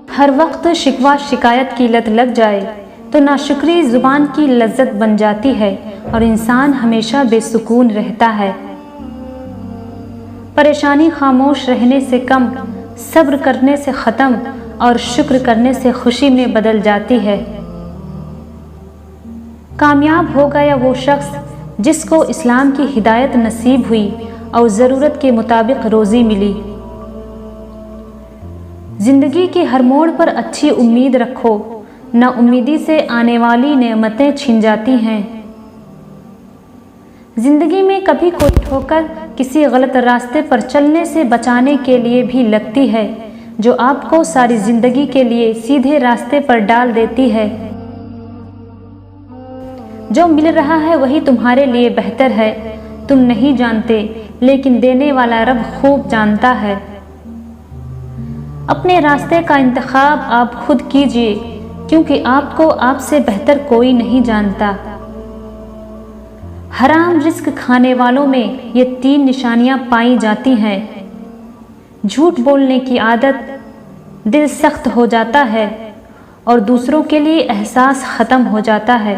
हर वक्त शिकवा शिकायत की लत लग जाए तो नाशुक्री ज़ुबान की लज्जत बन जाती है और इंसान हमेशा बेसुकून रहता है। परेशानी खामोश रहने से कम, सब्र करने से ख़त्म और शुक्र करने से खुशी में बदल जाती है। कामयाब हो गया वो शख्स जिसको इस्लाम की हिदायत नसीब हुई और ज़रूरत के मुताबिक रोज़ी मिली। ज़िंदगी के हर मोड़ पर अच्छी उम्मीद रखो, नाउम्मीदी से आने वाली नेमतें छिन जाती हैं। ज़िंदगी में कभी कोई ठोकर किसी गलत रास्ते पर चलने से बचाने के लिए भी लगती है, जो आपको सारी ज़िंदगी के लिए सीधे रास्ते पर डाल देती है। जो मिल रहा है वही तुम्हारे लिए बेहतर है, तुम नहीं जानते लेकिन देने वाला रब खूब जानता है। अपने रास्ते का इंतखाब आप खुद कीजिए, क्योंकि आपको आपसे बेहतर कोई नहीं जानता। हराम रिस्क खाने वालों में ये 3 निशानियां पाई जाती हैं। झूठ बोलने की आदत, दिल सख्त हो जाता है और दूसरों के लिए एहसास ख़त्म हो जाता है।